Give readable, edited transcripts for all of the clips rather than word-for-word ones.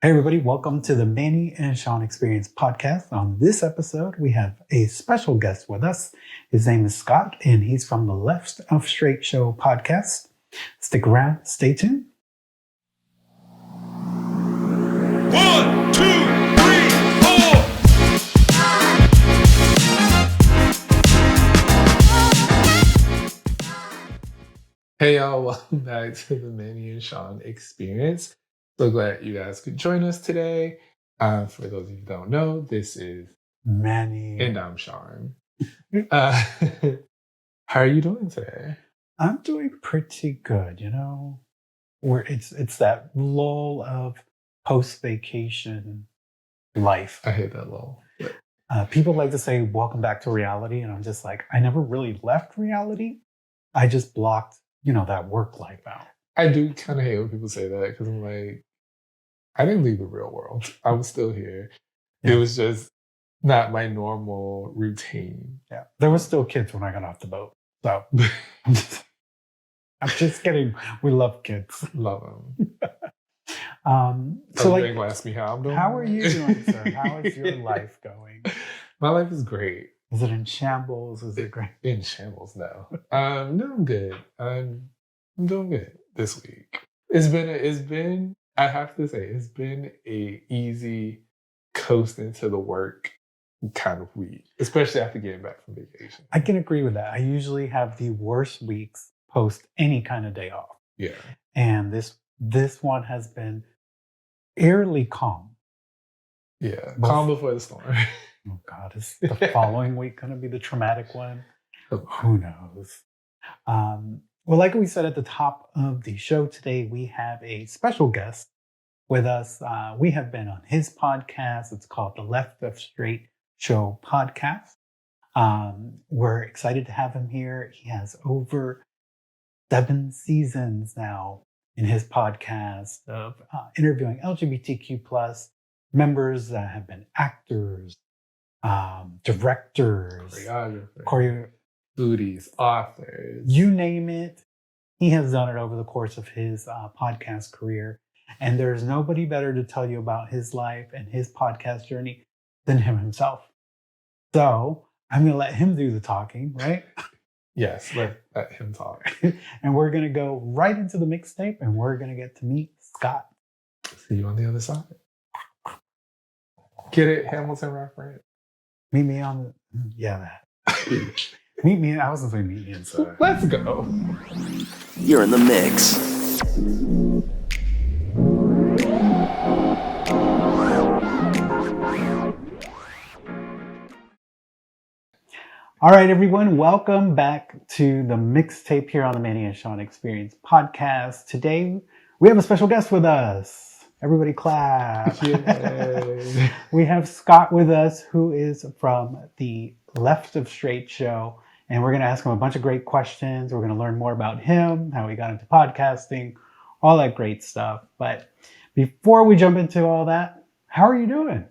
Hey everybody, welcome to the Manny and Shawn Experience podcast. On this episode, we have a special guest with us. His name is Scott, and he's from the Left of Str8 Show podcast. Stick around, stay tuned. 1, 2, 3, 4. Hey y'all, welcome back to the Manny and Shawn Experience. So glad you guys could join us today. For those of you who don't know, this is Manny. And I'm Shawn. How are you doing today? I'm doing pretty good, you know. It's that lull of post-vacation life. I hate that lull. People like to say, welcome back to reality. And I'm just like, I never really left reality. I just blocked, that work life out. I do kind of hate when people say that because I'm like, I didn't leave the real world. I was still here. Yeah. It was just not my normal routine. Yeah. There was still kids when I got off the boat. So I'm just kidding. We love kids. Love them. So ask me how I'm doing. How are you doing, sir? How is your life going? My life is great. Is it in shambles? Is it great? In shambles now. No, I'm good. I'm doing good this week. It's been I have to say, it's been a easy coast into the work kind of week, especially after getting back from vacation. I can agree with that. I usually have the worst weeks post any kind of day off. Yeah. And this one has been eerily calm. Yeah. Calm before the storm. Oh God, is the following week going to be the traumatic one? Who knows? Well, like we said at the top of the show today, we have a special guest with us. We have been on his podcast. It's called the Left of Str8 Show podcast. We're excited to have him here. He has over 7 seasons now in his podcast of interviewing LGBTQ plus members that have been actors, directors, choreographers, foodies, authors, you name it. He has done it over the course of his podcast career. And there's nobody better to tell you about his life and his podcast journey than him himself. So I'm going to let him do the talking, right? Yes, let him talk. And we're going to go right into the mixtape and we're going to get to meet Scott. See you on the other side. Get it? Hamilton reference. Meet me on the... Yeah, that. Meet me... I wasn't saying meet me inside. Let's go. You're in the mix. All right, everyone. Welcome back to the mixtape here on the Manny and Shawn Experience podcast. Today, we have a special guest with us. Everybody clap. Yay. We have Scott with us, who is from the Left of Str8 Show. And we're going to ask him a bunch of great questions. We're going to learn more about him, how he got into podcasting, all that great stuff. But before we jump into all that, how are you doing?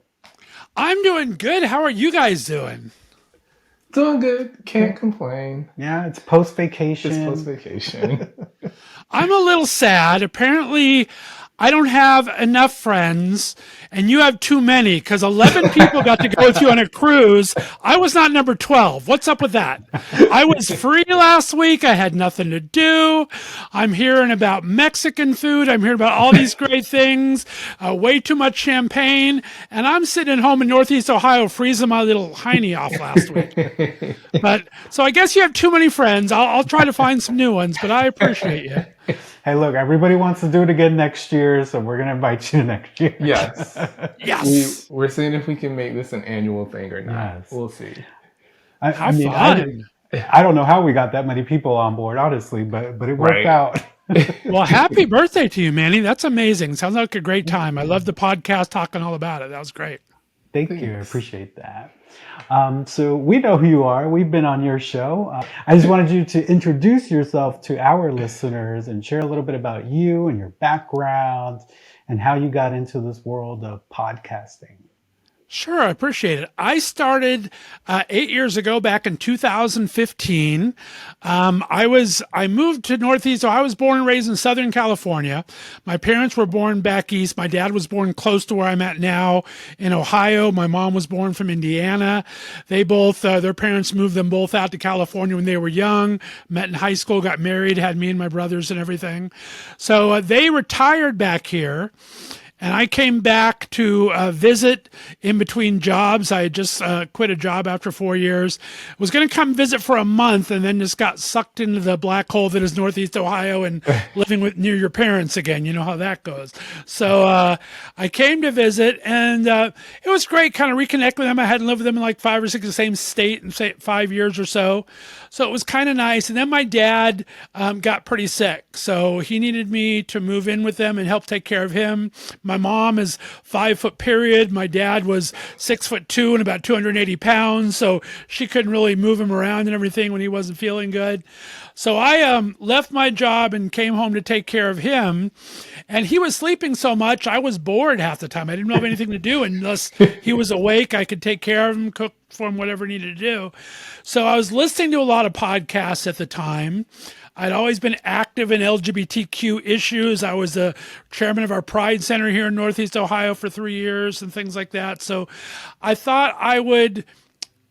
I'm doing good. How are you guys doing? Doing good. Can't complain. Yeah, it's post-vacation. It's post-vacation. I'm a little sad. Apparently, I don't have enough friends, and you have too many, because 11 people got to go with you on a cruise. I was not number 12. What's up with that? I was free last week. I had nothing to do. I'm hearing about Mexican food. I'm hearing about all these great things. Way too much champagne. And I'm sitting at home in Northeast Ohio freezing my little hiney off last week. But so I guess you have too many friends. I'll try to find some new ones, but I appreciate you. Hey, look, everybody wants to do it again next year, so we're going to invite you next year. Yes. Yes. We're seeing if we can make this an annual thing or not. Yes. We'll see. I mean, I don't know how we got that many people on board, honestly, but it worked out. Well, happy birthday to you, Manny. That's amazing. Sounds like a great time. I love the podcast, talking all about it. That was great. Thank you. I appreciate that. So we know who you are. We've been on your show. I just wanted you to introduce yourself to our listeners and share a little bit about you and your background and how you got into this world of podcasting. Sure, I appreciate it. I started 8 years ago, back in 2015. I moved to Northeast. So I was born and raised in Southern California. My parents were born back east. My dad was born close to where I'm at now in Ohio. My mom was born from Indiana. They both, their parents moved them both out to California when they were young. Met in high school, got married, had me and my brothers and everything. So they retired back here. And I came back to visit in between jobs. I had just quit a job after 4 years. Was going to come visit for a month and then just got sucked into the black hole that is Northeast Ohio and living near your parents again. You know how that goes. So I came to visit, and it was great kind of reconnect with them. I hadn't lived with them in like 5 or 6, the same state in 5 years or so. So it was kind of nice. And then my dad got pretty sick. So he needed me to move in with them and help take care of him. My mom is 5 foot period. My dad was 6'2" and about 280 pounds. So she couldn't really move him around and everything when he wasn't feeling good. So I left my job and came home to take care of him. And he was sleeping so much, I was bored half the time. I didn't have anything to do unless he was awake. I could take care of him, cook for him, whatever he needed to do. So I was listening to a lot of podcasts at the time. I'd always been active in LGBTQ issues. I was the chairman of our Pride Center here in Northeast Ohio for 3 years and things like that. So I thought I would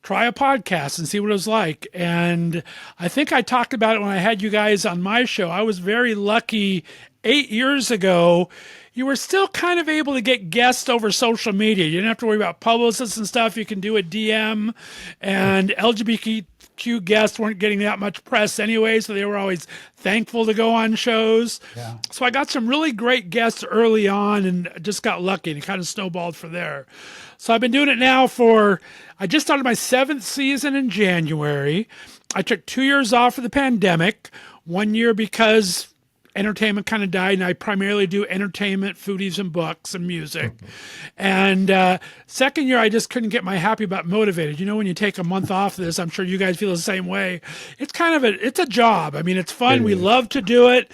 try a podcast and see what it was like. And I think I talked about it when I had you guys on my show. I was very lucky 8 years ago. You were still kind of able to get guests over social media. You didn't have to worry about publicists and stuff. You can do a DM, and LGBTQ guests weren't getting that much press anyway, so they were always thankful to go on shows. Yeah. So I got some really great guests early on and just got lucky, and it kind of snowballed from there. So I've been doing it now I just started my 7th season in January. I took 2 years off for the pandemic, 1 year because entertainment kind of died, and I primarily do entertainment, foodies, and books and music. And second year, I just couldn't get my happy about motivated. You know, when you take a month off of this, I'm sure you guys feel the same way. It's kind of it's a job. I mean, it's fun. We love to do it,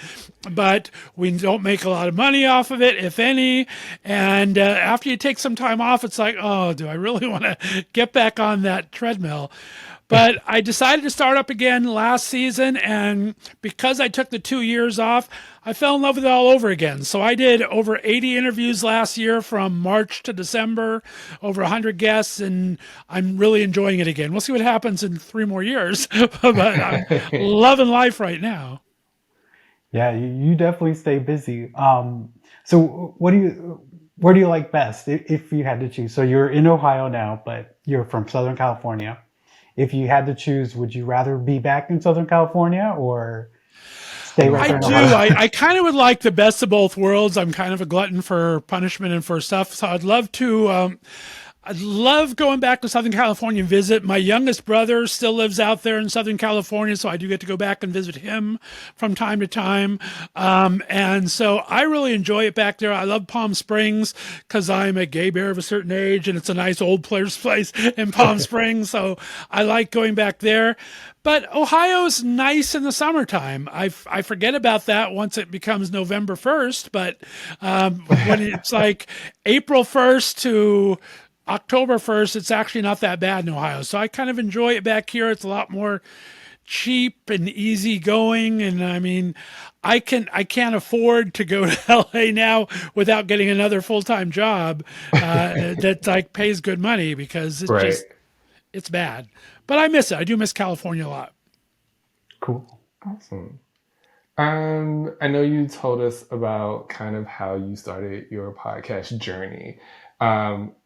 but we don't make a lot of money off of it, if any. And after you take some time off, it's like, oh, do I really want to get back on that treadmill? But I decided to start up again last season, and because I took the 2 years off, I fell in love with it all over again. So I did over 80 interviews last year from March to December, over 100 guests, and I'm really enjoying it again. We'll see what happens in 3 more years, but I'm loving life right now. Yeah, you definitely stay busy. So where do you like best if you had to choose? So you're in Ohio now, but you're from Southern California. If you had to choose, would you rather be back in Southern California or stay right there in Ohio? I kind of would like the best of both worlds. I'm kind of a glutton for punishment and for stuff. So I'd love going back to Southern California and visit. My youngest brother still lives out there in Southern California, so I do get to go back and visit him from time to time. And so I really enjoy it back there. I love Palm Springs because I'm a gay bear of a certain age, and it's a nice old player's place in Palm Springs, so I like going back there. But Ohio's nice in the summertime. I forget about that once it becomes November 1st, but when it's like April 1st to October 1st, it's actually not that bad in Ohio. So I kind of enjoy it back here. It's a lot more cheap and easy going. And I mean, I can't afford to go to LA now without getting another full-time job that like pays good money because it's it's bad. But I miss it. I do miss California a lot. Cool. Awesome. I know you told us about kind of how you started your podcast journey.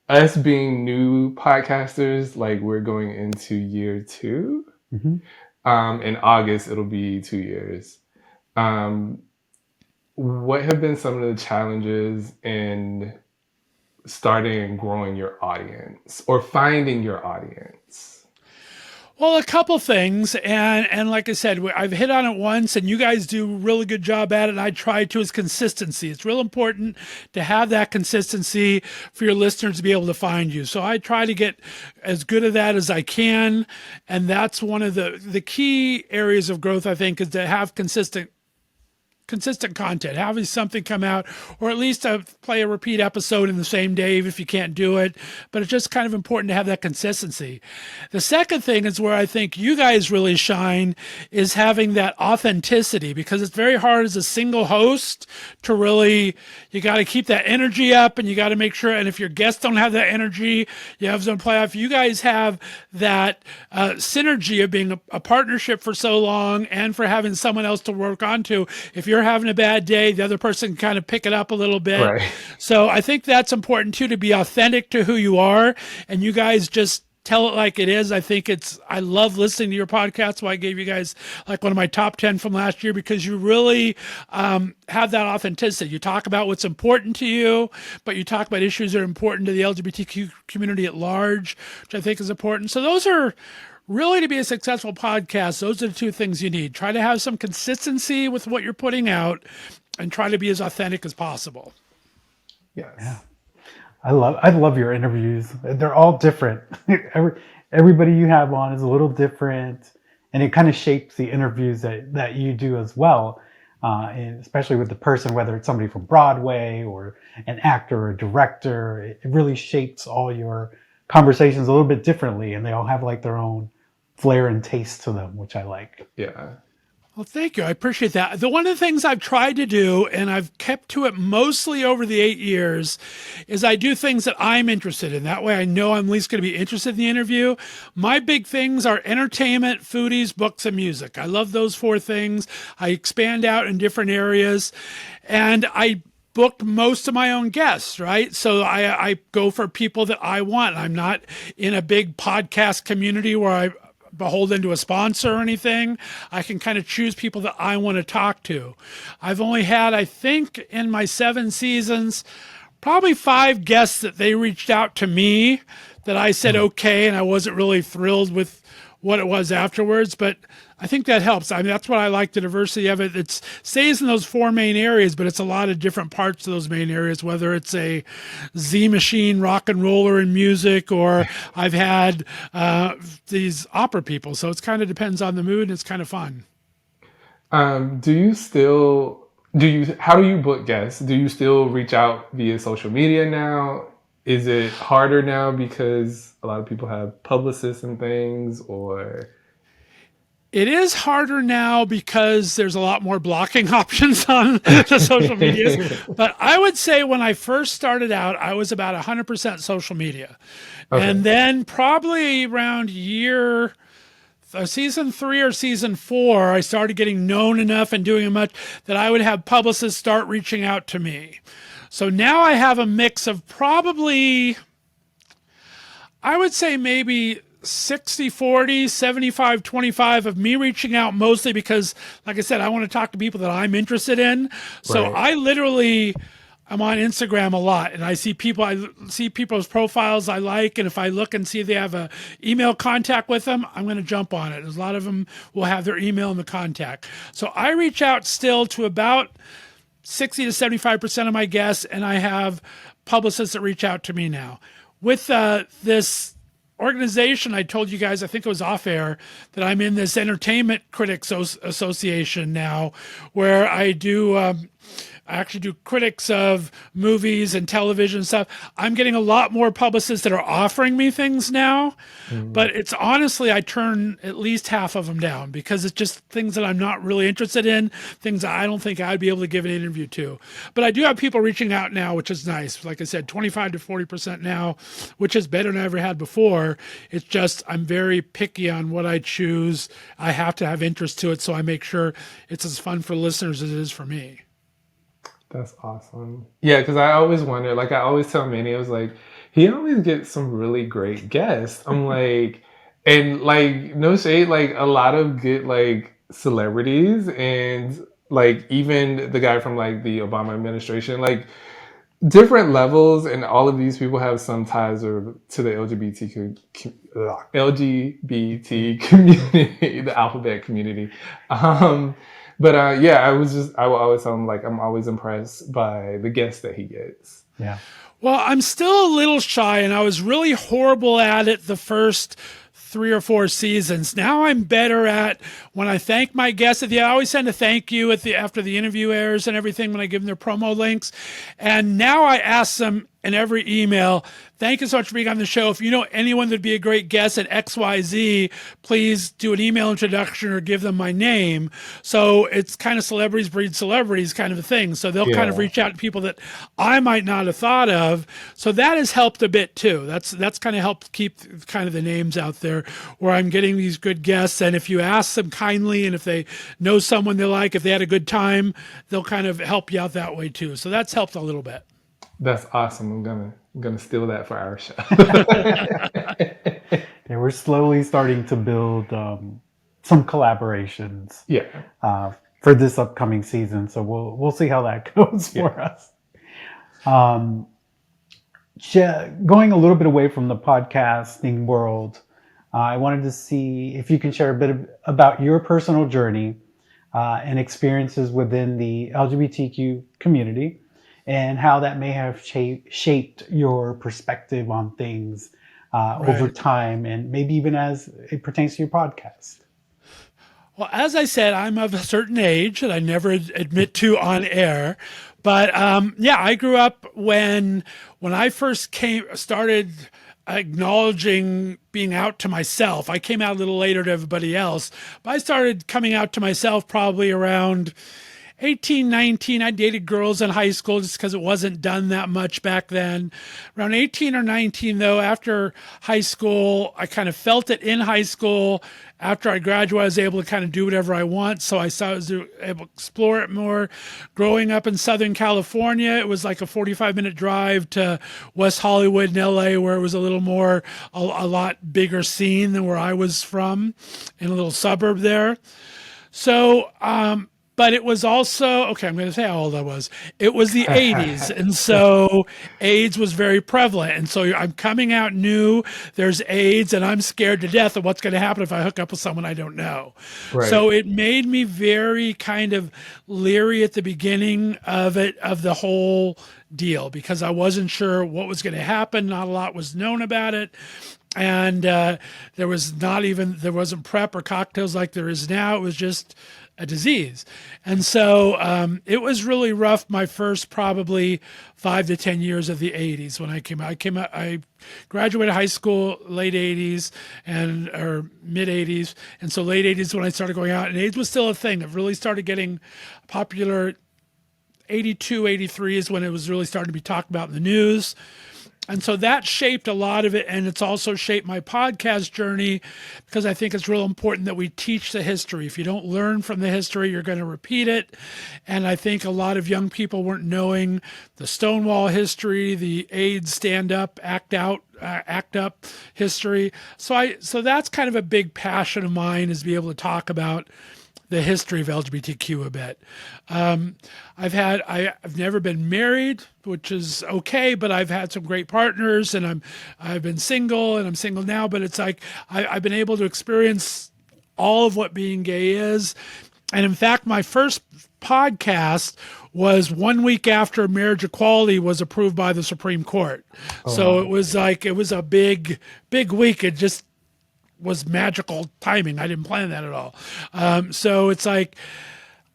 Us being new podcasters, like we're going into year 2. Mm-hmm. In August, it'll be 2 years. What have been some of the challenges in starting and growing your audience or finding your audience? Well, a couple things, and like I said, I've hit on it once, and you guys do a really good job at it, and I try to, is consistency. It's real important to have that consistency for your listeners to be able to find you. So I try to get as good at that as I can, and that's one of the key areas of growth, I think, is to have consistent consistent content, having something come out, or at least play a repeat episode in the same day, even if you can't do it. But it's just kind of important to have that consistency. The second thing is where I think you guys really shine is having that authenticity, because it's very hard as a single host to really, you got to keep that energy up, and you got to make sure, and if your guests don't have that energy, you have some play off. You guys have that synergy of being a partnership for so long, and for having someone else to work onto. If you're having a bad day, the other person can kind of pick it up a little bit. Right. So I think that's important too, to be authentic to who you are, and you guys just tell it like it is. I love listening to your podcast. Why I gave you guys like one of my top 10 from last year, because you really have that authenticity. You talk about what's important to you, but you talk about issues that are important to the LGBTQ community at large, which I think is important. So those are really, to be a successful podcast, those are the two things you need. Try to have some consistency with what you're putting out, and try to be as authentic as possible. Yes. Yeah. I love your interviews. They're all different. Everybody you have on is a little different, and it kind of shapes the interviews that you do as well. And especially with the person, whether it's somebody from Broadway or an actor or a director, it really shapes all your conversations a little bit differently, and they all have like their own flair and taste to them, which I like. Yeah. Well, thank you. I appreciate that. One of the things I've tried to do, and I've kept to it mostly over the 8 years, is I do things that I'm interested in. That way I know I'm at least going to be interested in the interview. My big things are entertainment, foodies, books, and music. I love those 4 things. I expand out in different areas, and I booked most of my own guests, right? So I go for people that I want. I'm not in a big podcast community where I beholden to a sponsor or anything. I can kind of choose people that I want to talk to. I've only had, I think, in my 7 seasons, probably 5 guests that they reached out to me that I said okay, and I wasn't really thrilled with what it was afterwards, but I think that helps. I mean, that's what I like, the diversity of it. It stays in those 4 main areas, but it's a lot of different parts of those main areas, whether it's a Z Machine rock and roller in music, or I've had these opera people. So it kind of depends on the mood, and it's kind of fun. How do you book guests? Do you still reach out via social media now? Is it harder now because a lot of people have publicists and things, or? It is harder now because there's a lot more blocking options on the social medias. But I would say when I first started out, I was about 100% social media. Okay. And then probably around season 3 or season 4, I started getting known enough and doing much that I would have publicists start reaching out to me. So now I have a mix of probably, I would say maybe 60-40, 75-25 of me reaching out, mostly because, like I said, I want to talk to people that I'm interested in. So right. I'm on Instagram a lot, and I see people's profiles I like, and if I look and see if they have a email contact with them, I'm going to jump on it. A lot of them will have their email in the contact. So I reach out still to about 60 to 75% of my guests, and I have publicists that reach out to me now. With this organization, I told you guys, I think it was off air, that I'm in this Entertainment Critics Association now, where I actually do critics of movies and television stuff. I'm getting a lot more publicists that are offering me things now, but it's honestly, I turn at least half of them down because it's just things that I'm not really interested in, things I don't think I'd be able to give an interview to. But I do have people reaching out now, which is nice. Like I said, 25 to 40% now, which is better than I ever had before. It's just, I'm very picky on what I choose. I have to have interest to it, so I make sure it's as fun for listeners as it is for me. That's awesome. Yeah, because I always wonder, like I always tell Manny, I was like, he always gets some really great guests. I'm like, and like, no shade, like a lot of good like celebrities, and like even the guy from like the Obama administration, like different levels, and all of these people have some ties to the LGBT community, the alphabet community. But I will always tell him, like, I'm always impressed by the guests that he gets. Yeah. Well, I'm still a little shy, and I was really horrible at it the first 3 or 4 seasons. Now I'm better at when I thank my guests I always send a thank you after the interview airs and everything when I give them their promo links. And now I ask them in every email, thank you so much for being on the show. If you know anyone that'd be a great guest at XYZ, please do an email introduction or give them my name. So it's kind of celebrities breed celebrities kind of a thing. So they'll kind of reach out to people that I might not have thought of. So that has helped a bit too. That's kind of helped keep kind of the names out there where I'm getting these good guests. And if you ask them kindly and if they know someone they like, if they had a good time, they'll kind of help you out that way too. So that's helped a little bit. That's awesome. I'm gonna steal that for our show. Yeah, we're slowly starting to build some collaborations. For this upcoming season, so we'll see how that goes for us. Going a little bit away from the podcasting world, I wanted to see if you can share a bit about your personal journey and experiences within the LGBTQ community, and how that may have shaped your perspective on things over time, and maybe even as it pertains to your podcast. Well, as I said, I'm of a certain age that I never admit to on air. But I grew up when I first started acknowledging being out to myself. I came out a little later to everybody else, but I started coming out to myself probably around 18, 19, I dated girls in high school just because it wasn't done that much back then. Around 18 or 19, though, after high school, I kind of felt it in high school. After I graduated, I was able to kind of do whatever I want. So I was able to explore it more. Growing up in Southern California, it was like a 45-minute drive to West Hollywood in LA, where it was a little more, a lot bigger scene than where I was from, in a little suburb there. So, but it was also, okay, I'm going to say how old I was. It was the 80s. And so AIDS was very prevalent. And so I'm coming out new, there's AIDS, and I'm scared to death of what's going to happen if I hook up with someone I don't know. Right. So it made me very kind of leery at the beginning of the whole deal, because I wasn't sure what was going to happen. Not a lot was known about it. And there wasn't PrEP or cocktails like there is now. It was just a disease. And so it was really rough my first probably 5 to 10 years of the 80s when I came out. I graduated high school late 80s or mid 80s. And so late 80s when I started going out, and AIDS was still a thing. It really started getting popular. 82, 83 is when it was really starting to be talked about in the news. And so that shaped a lot of it. And it's also shaped my podcast journey, because I think it's real important that we teach the history. If you don't learn from the history, you're going to repeat it. And I think a lot of young people weren't knowing the Stonewall history, the AIDS stand up, act up history. So that's kind of a big passion of mine, is to be able to talk about the history of LGBTQ a bit. I've never been married, which is okay, but I've had some great partners, and I've been single, and I'm single now, but it's like I've been able to experience all of what being gay is. And in fact, my first podcast was 1 week after marriage equality was approved by the Supreme Court. So it was a big week. It just was magical timing. I didn't plan that at all. So it's like,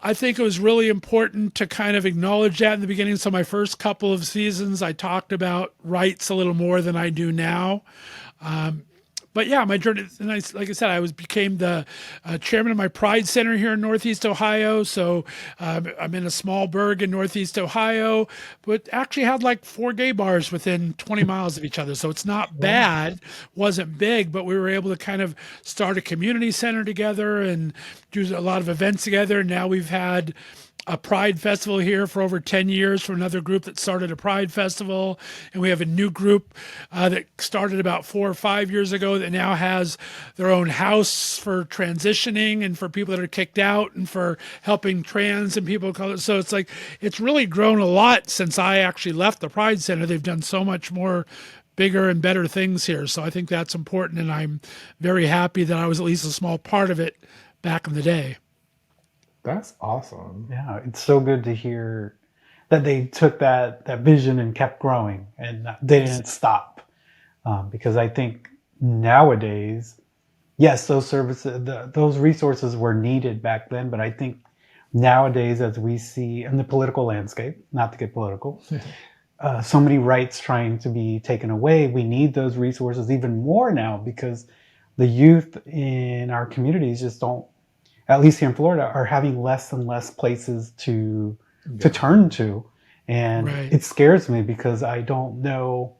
I think it was really important to kind of acknowledge that in the beginning. So my first couple of seasons, I talked about rights a little more than I do now. But yeah, my journey, and like I said, I became the chairman of my Pride Center here in Northeast Ohio. So I'm in a small burg in Northeast Ohio, but actually had like 4 gay bars within 20 miles of each other. So it's not bad, wasn't big, but we were able to kind of start a community center together and do a lot of events together. And now we've had a Pride Festival here for over 10 years from another group that started a Pride Festival. And we have a new group that started about 4 or 5 years ago that now has their own house for transitioning and for people that are kicked out and for helping trans and people of color. So it's like, it's really grown a lot since I actually left the Pride Center. They've done so much more bigger and better things here. So I think that's important. And I'm very happy that I was at least a small part of it back in the day. That's awesome. Yeah, it's so good to hear that they took that vision and kept growing, and they didn't stop. Because I think nowadays yes, those services, those resources were needed back then, but I think nowadays, as we see in the political landscape, not to get political, so many rights trying to be taken away, we need those resources even more now because the youth in our communities just don't, at least here in Florida, are having less and less places to turn to, and Right. it scares me because I don't know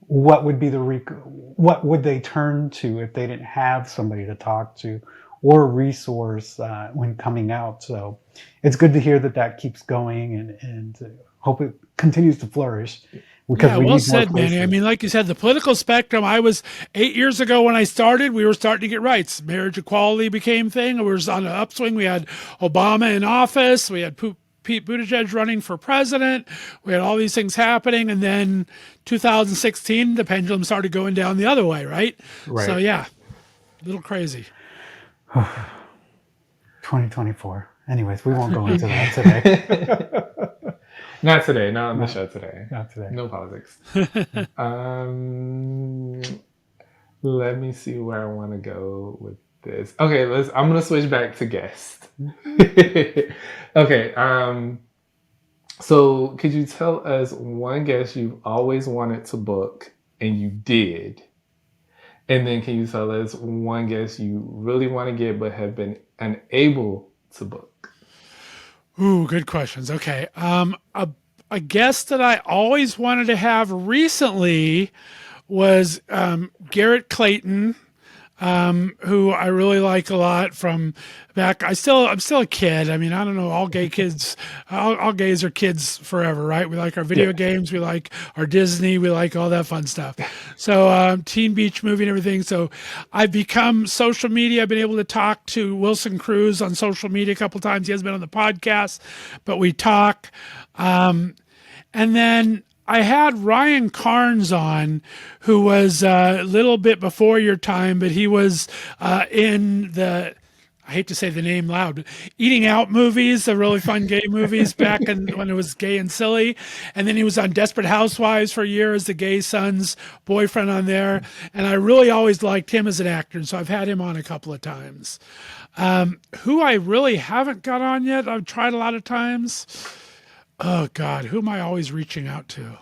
what would be what would they turn to if they didn't have somebody to talk to or a resource when coming out. So it's good to hear that that keeps going, and hope it continues to flourish because Yeah, we well need more said, Manny. I places. mean, like you said, the political spectrum. I was 8 years ago when I started. We were starting to get rights. Marriage equality became a thing. We were on an upswing. We had Obama in office. We had Pete Buttigieg running for president. We had all these things happening, and then 2016, the pendulum started going down the other way. Right. Right. So yeah, a little crazy. 2024. Anyways, we won't go into that today. Not today. Not on the show today. Not today. No politics. Let me see where I want to go with this. Okay, I'm gonna switch back to guest. Okay. So could you tell us one guest you've always wanted to book and you did? And then can you tell us one guest you really want to get but have been unable to book? Ooh, good questions. Okay. A guest that I always wanted to have recently was Garrett Clayton, who I really like a lot from back. I'm still a kid. I mean, I don't know. All gay kids, all gays are kids forever, right? We like our video games. We like our Disney. We like all that fun stuff. So Teen Beach Movie and everything. So I've become social media. I've been able to talk to Wilson Cruz on social media a couple times. He hasn't been on the podcast, but we talk. And then I had Ryan Carnes on, who was a little bit before your time, but he was in the, I hate to say the name loud, but Eating Out movies, the really fun gay movies back when it was gay and silly. And then he was on Desperate Housewives for a year as the gay son's boyfriend on there. And I really always liked him as an actor. And so I've had him on a couple of times. Who I really haven't got on yet, I've tried a lot of times. Oh God, who am I always reaching out to?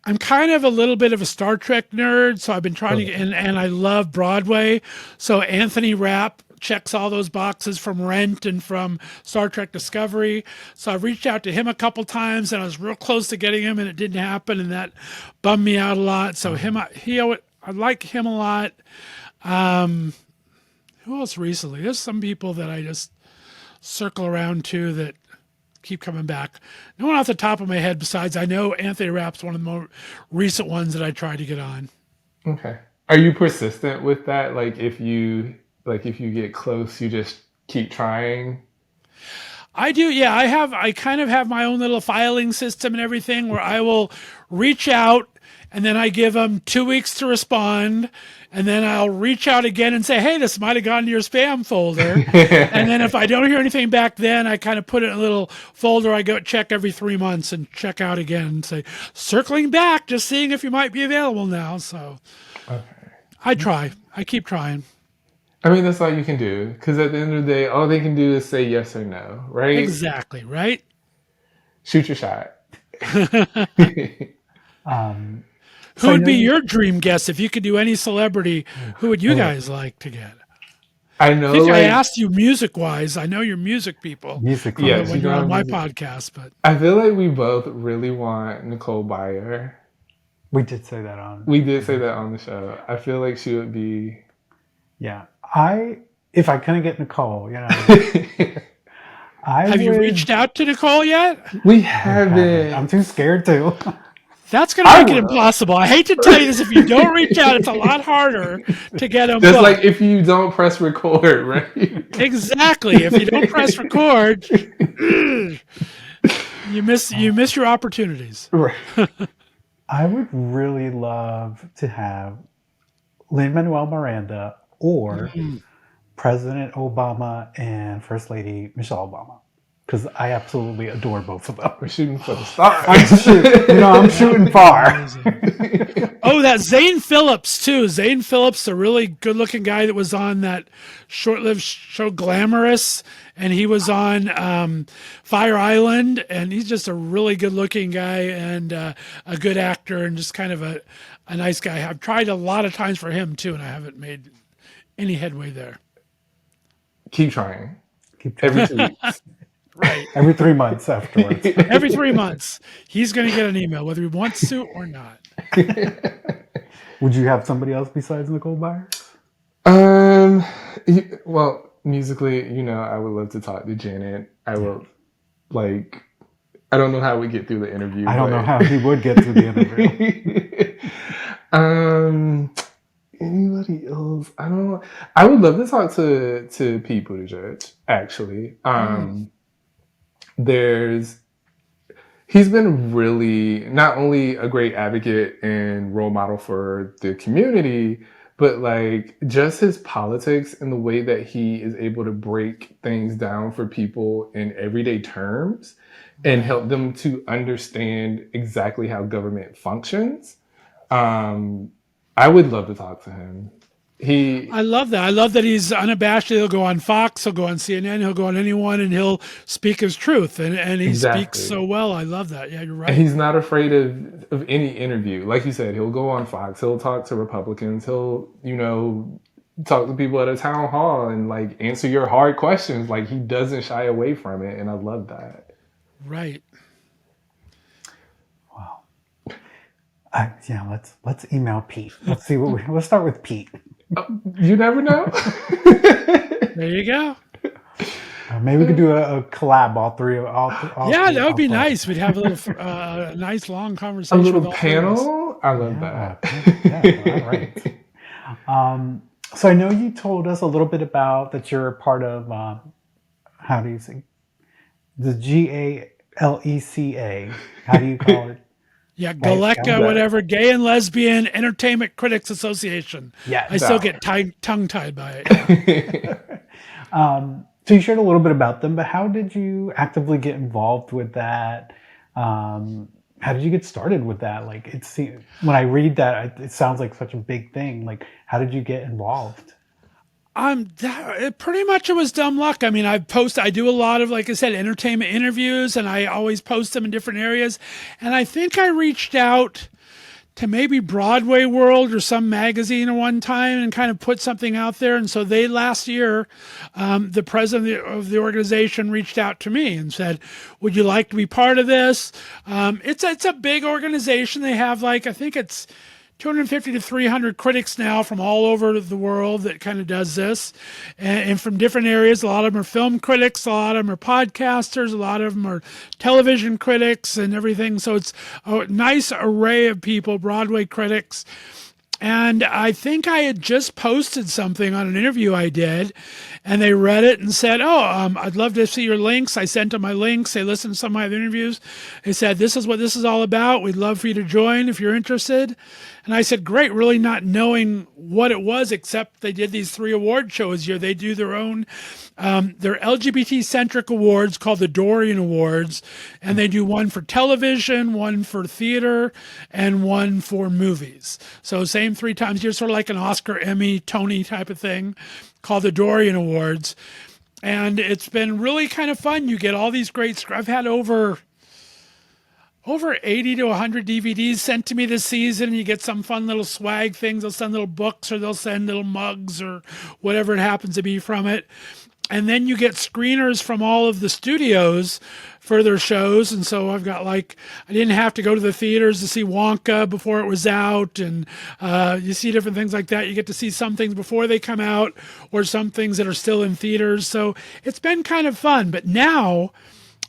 I'm kind of a little bit of a Star Trek nerd, so I've been trying to get in, and I love Broadway. So Anthony Rapp checks all those boxes from Rent and from Star Trek Discovery. So I've reached out to him a couple times, and I was real close to getting him, and it didn't happen, and that bummed me out a lot. So I like him a lot. Who else recently? There's some people that I just circle around to that keep coming back. No one off the top of my head besides I know Anthony Rapp's one of the more recent ones that I tried to get on. Okay. Are you persistent with that? Like if you get close, you just keep trying? I do, yeah. I kind of have my own little filing system and everything where I will reach out and then I give them 2 weeks to respond. And then I'll reach out again and say, hey, this might have gone to your spam folder. And then if I don't hear anything back then, I kind of put it in a little folder. I go check every 3 months and check out again and say, circling back, just seeing if you might be available now. So I try. I keep trying. I mean, that's all you can do. Because at the end of the day, all they can do is say yes or no, right? Exactly, right? Shoot your shot. Who would be your dream guest if you could do any celebrity? Who would you guys like to get? I know. I think I asked you music-wise. I know you're music people. Music. Yes, when you're on my podcast, but I feel like we both really want Nicole Byer. We did say that on. We did say that on the show. I feel like she would be. Yeah. If I couldn't get Nicole, have you reached out to Nicole yet? We haven't. I'm too scared to. That's going to make it impossible. I hate to tell you this. If you don't reach out, it's a lot harder to get them. Just like if you don't press record, right? Exactly. If you don't press record, you miss your opportunities. Right. I would really love to have Lin-Manuel Miranda or President Obama and First Lady Michelle Obama. because I absolutely adore both of them. We're shooting for the stars. I'm shooting far. Oh, that Zane Phillips too. Zane Phillips, a really good-looking guy that was on that short-lived show Glamorous, and he was on Fire Island, and he's just a really good-looking guy and a good actor and just kind of a nice guy. I've tried a lot of times for him too, and I haven't made any headway there. Keep trying. Every 2 weeks. Right. Every 3 months afterwards. Every 3 months, he's going to get an email, whether he wants to or not. Would you have somebody else besides Nicole Byers? Well, musically, I would love to talk to Janet. I will, I don't know how we get through the interview. I don't know how he would get through the interview. Anybody else? I don't know. I would love to talk to Pete Buttigieg, actually. He's been really not only a great advocate and role model for the community, but just his politics and the way that he is able to break things down for people in everyday terms and help them to understand exactly how government functions. I would love to talk to him. I love that. I love that he's unabashed. He'll go on Fox, he'll go on CNN, he'll go on anyone, and he'll speak his truth. And he speaks so well. I love that. Yeah, you're right. And he's not afraid of any interview. Like you said, he'll go on Fox. He'll talk to Republicans. He'll, talk to people at a town hall and answer your hard questions. He doesn't shy away from it. And I love that. Right. Wow. Let's email Pete. Let's see let's start with Pete. You never know. There you go. Maybe we could do a collab, all three. Yeah, that would be nice. We'd have a little nice long conversation. A little panel. I love that. Yeah, all right. So I know you told us a little bit about that you're a part of. How do you say the GALECA? How do you call it? Yeah, GALECA, whatever, Gay and Lesbian Entertainment Critics Association. Yeah, I still get tongue-tied by it. So you shared a little bit about them, but how did you actively get involved with that? How did you get started with that? When I read that, it sounds like such a big thing. How did you get involved? Pretty much it was dumb luck. I mean, I do a lot of, like I said, entertainment interviews, and I always post them in different areas. And I think I reached out to maybe Broadway World or some magazine at one time and kind of put something out there. And so last year, the president of the organization reached out to me and said, would you like to be part of this? It's a big organization. They have I think it's 250 to 300 critics now from all over the world that kind of does this, and from different areas. A lot of them are film critics, a lot of them are podcasters, a lot of them are television critics and everything. So it's a nice array of people, Broadway critics. And I think I had just posted something on an interview I did, and they read it and said, I'd love to see your links. I sent them my links. They listened to some of my interviews. They said, this is what this is all about. We'd love for you to join if you're interested. And I said, great, really not knowing what it was, except they did these 3 award shows here. They do their own, their LGBT-centric awards called the Dorian Awards, and they do one for television, one for theater, and one for movies. So same 3 times a year, sort of like an Oscar, Emmy, Tony type of thing, called the Dorian Awards. And it's been really kind of fun. You get all these great, I've had over 80 to 100 DVDs sent to me this season. You get some fun little swag things. They'll send little books, or they'll send little mugs, or whatever it happens to be from it. And then you get screeners from all of the studios for their shows. And so I've got I didn't have to go to the theaters to see Wonka before it was out. And you see different things like that. You get to see some things before they come out, or some things that are still in theaters. So it's been kind of fun. But now,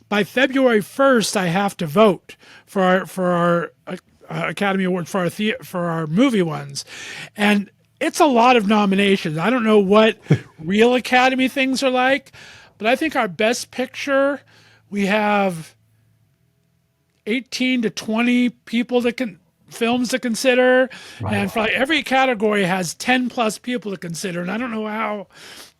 by February 1st, I have to vote for our Academy Award for our movie ones. And it's a lot of nominations. I don't know what real Academy things are like, but I think our Best Picture, we have 18 to 20 people that can films to consider, Right. and for like every category has 10 plus people to consider. And I don't know how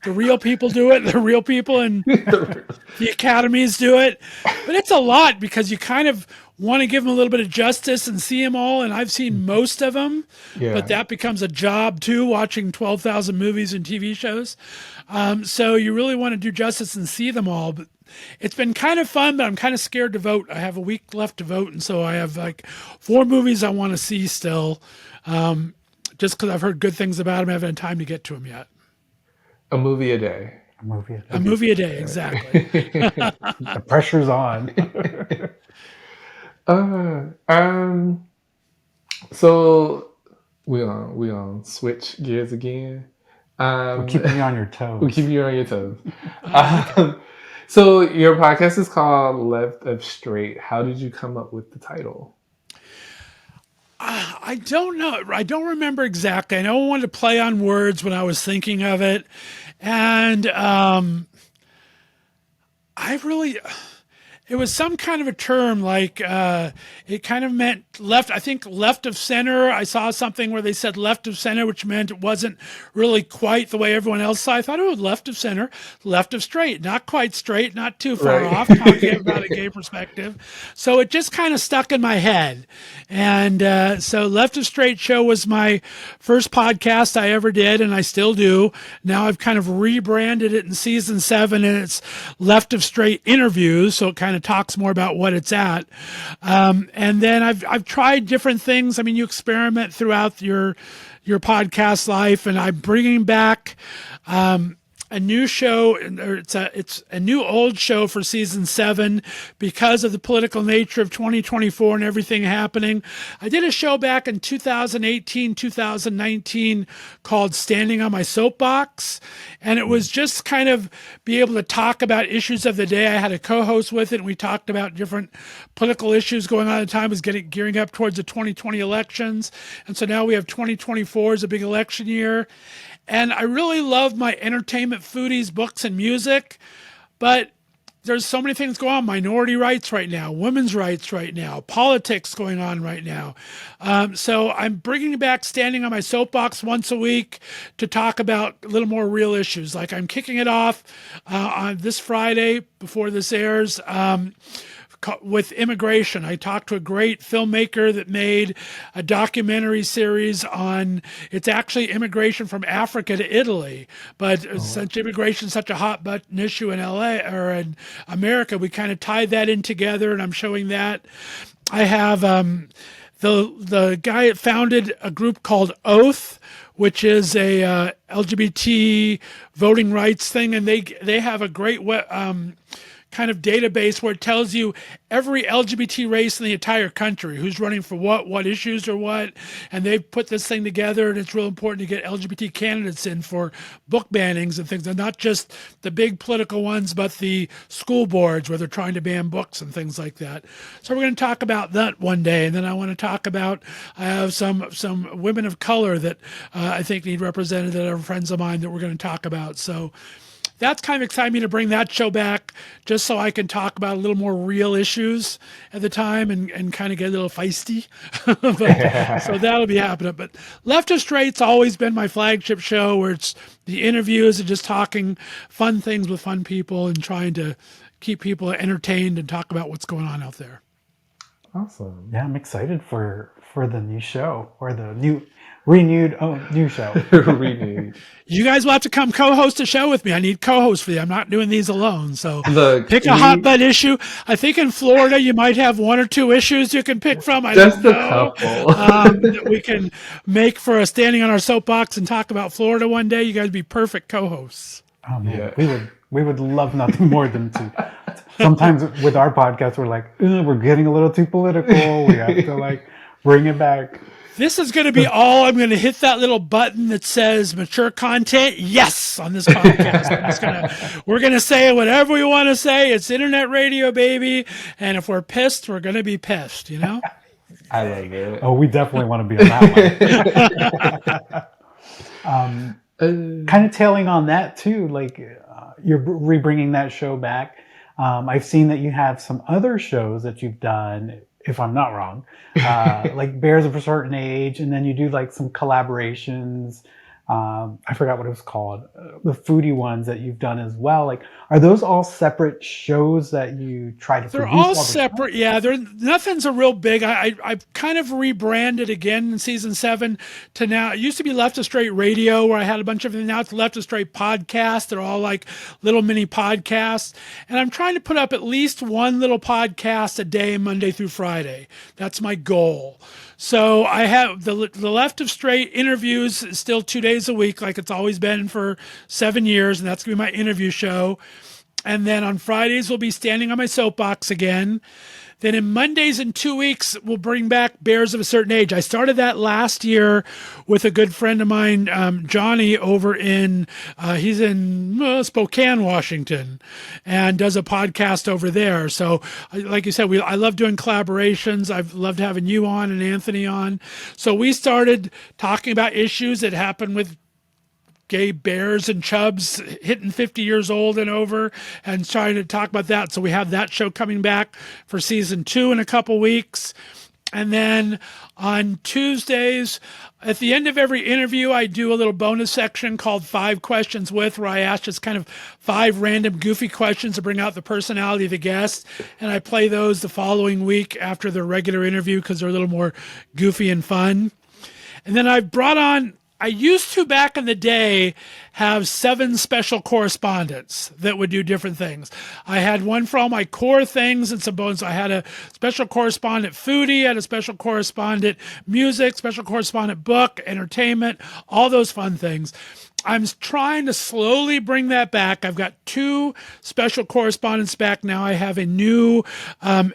the real people do it, the real people and the academies do it, but it's a lot because you kind of want to give them a little bit of justice and see them all. And I've seen most of them, Yeah. but that becomes a job too, watching 12,000 movies and TV shows. So you really want to do justice and see them all. But it's been kind of fun, but I'm kind of scared to vote. I have a week left to vote. And so I have like 4 movies I want to see still, just because I've heard good things about them. I haven't had time to get to them yet. A movie a day. A movie. A movie a day, exactly. The pressure's on. So we on switch gears again. We're keeping you on your toes. We keep you on your toes. So your podcast is called Left of Str8. How did you come up with the title? I don't know. I don't remember exactly. I know I wanted to play on words when I was thinking of it. And it was some kind of a term, like it kind of meant left, I think left of center. I saw something where they said left of center, which meant it wasn't really quite the way everyone else saw. I thought, oh, left of center, left of straight, not quite straight, not too far Right. off, talking about a gay perspective. So it just kind of stuck in my head. And so Left of Str8 Show was my first podcast I ever did, and I still do. Now I've kind of rebranded it in season 7, and it's Left of Str8 Interviews. So it kind of talks more about what it's at. And then I've tried different things. I mean, you experiment throughout your podcast life, and I'm bringing back a new show, or it's a new old show for season 7 because of the political nature of 2024 and everything happening. I did a show back in 2018, 2019 called Standing on My Soapbox, and it was just kind of be able to talk about issues of the day. I had a co-host with it, and we talked about different political issues going on at the time. It was gearing up towards the 2020 elections, and so now we have 2024 as a big election year. And I really love my entertainment, foodies, books, and music, but there's so many things going on. Minority rights right now, women's rights right now, politics going on right now. So I'm bringing back Standing on My Soapbox once a week to talk about a little more real issues. Like I'm kicking it off on this Friday before this airs, with immigration. I talked to a great filmmaker that made a documentary series on, it's actually immigration from Africa to Italy, but since immigration is such a hot button issue in LA or in America, we kind of tied that in together, and I'm showing that. I have the guy that founded a group called Oath, which is a LGBT voting rights thing, and they have a great kind of database where it tells you every LGBT race in the entire country, who's running for what issues are what, and they've put this thing together, and it's real important to get LGBT candidates in for book bannings and things, and not just the big political ones, but the school boards where they're trying to ban books and things like that. So we're going to talk about that one day, and then I want to talk about, I have some women of color that I think need represented that are friends of mine that we're going to talk about. So that's kind of exciting me to bring that show back just so I can talk about a little more real issues at the time and kind of get a little feisty. So that'll be happening. But Left of Str8's always been my flagship show, where it's the interviews and just talking fun things with fun people and trying to keep people entertained and talk about what's going on out there. Awesome. Yeah, I'm excited for the new show, or the renewed new show. Renewed. You guys will have to come co-host a show with me. I need co-hosts for you. I'm not doing these alone. So Look, pick a hot butt issue. I think in Florida you might have 1 or 2 issues you can pick from. I just don't a know. couple. That we can make for a Standing on Our Soapbox and talk about Florida one day. You guys would be perfect co-hosts. Oh man, Yeah. we would love nothing more than to. Sometimes with our podcast, we're like, we're getting a little too political. We have to like bring it back. This is going to be all. I'm going to hit that little button that says mature content. Yes, on this podcast. We're going to say whatever we want to say. It's internet radio, baby. And if we're pissed, we're going to be pissed, you know? I love it. Oh, we definitely want to be on that one. Kind of tailing on that too, like you're rebringing that show back. I've seen that you have some other shows that you've done if I'm not wrong, like Bears of a Certain Age, and then you do like some collaborations. I forgot what it was called, the foodie ones that you've done as well. Like, are those all separate shows that you try to They're produce all all the time? separate. Yeah, nothing's a real big. I've kind of rebranded again in season 7 to now. It used to be Left of Str8 Radio, where I had a bunch of everything. Now it's Left of Str8 Podcast. They're all like little mini podcasts, and I'm trying to put up at least one little podcast a day, Monday through Friday. That's my goal. So I have the Left of Str8 interviews is still 2 days a week, like it's always been for 7 years, and that's gonna be my interview show. And then on Fridays, we'll be standing on my soapbox again. Then in Mondays in 2 weeks, we'll bring back Bears of a Certain Age. I started that last year with a good friend of mine, Johnny, over in, he's in Spokane, Washington, and does a podcast over there. So like you said, I love doing collaborations. I've loved having you on and Anthony on. So we started talking about issues that happen with gay bears and chubs hitting 50 years old and over, and trying to talk about that. So we have that show coming back for season 2 in a couple weeks. And then on Tuesdays, at the end of every interview, I do a little bonus section called 5 Questions With, where I ask just kind of 5 random goofy questions to bring out the personality of the guest. And I play those the following week after the regular interview because they're a little more goofy and fun. And then I've brought on, I used to back in the day have 7 special correspondents that would do different things. I had one for all my core things and some bonus. I had a special correspondent foodie, I had a special correspondent music, special correspondent book, entertainment, all those fun things. I'm trying to slowly bring that back. I've got 2 special correspondents back now. I have a new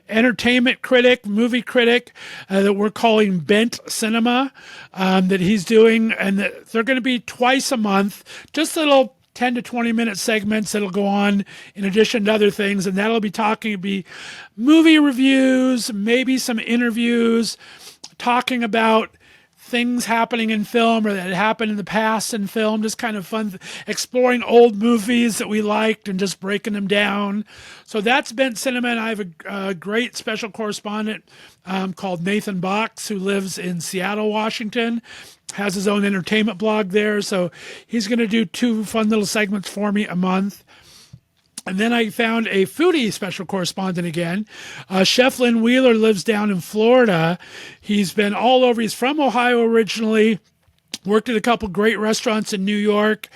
entertainment critic, movie critic that we're calling Bent Cinema that he's doing, and they're going to be twice a month, just little 10 to 20 minute segments that'll go on in addition to other things, and that'll be movie reviews, maybe some interviews, talking about things happening in film or that happened in the past in film, just kind of fun, exploring old movies that we liked and just breaking them down. So that's Bent Cinema, and I have a great special correspondent called Nathan Box, who lives in Seattle, Washington, has his own entertainment blog there. So he's going to do 2 fun little segments for me a month. And then I found a foodie special correspondent again. Chef Lynn Wheeler lives down in Florida. He's been all over. He's from Ohio originally. Worked at a couple great restaurants in New York,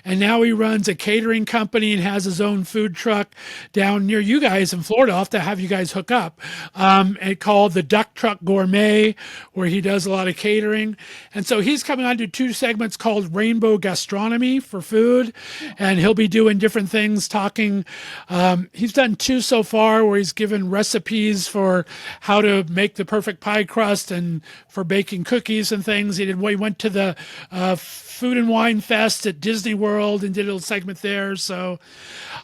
and now he runs a catering company and has his own food truck down near you guys in Florida. I'll have to have you guys hook up. And called the Duck Truck Gourmet, where he does a lot of catering. And so he's coming on to 2 segments called Rainbow Gastronomy for food, and he'll be doing different things, talking. He's done 2 so far where he's given recipes for how to make the perfect pie crust and for baking cookies and things. He went to the Food and Wine Fest at Disney World and did a little segment there. So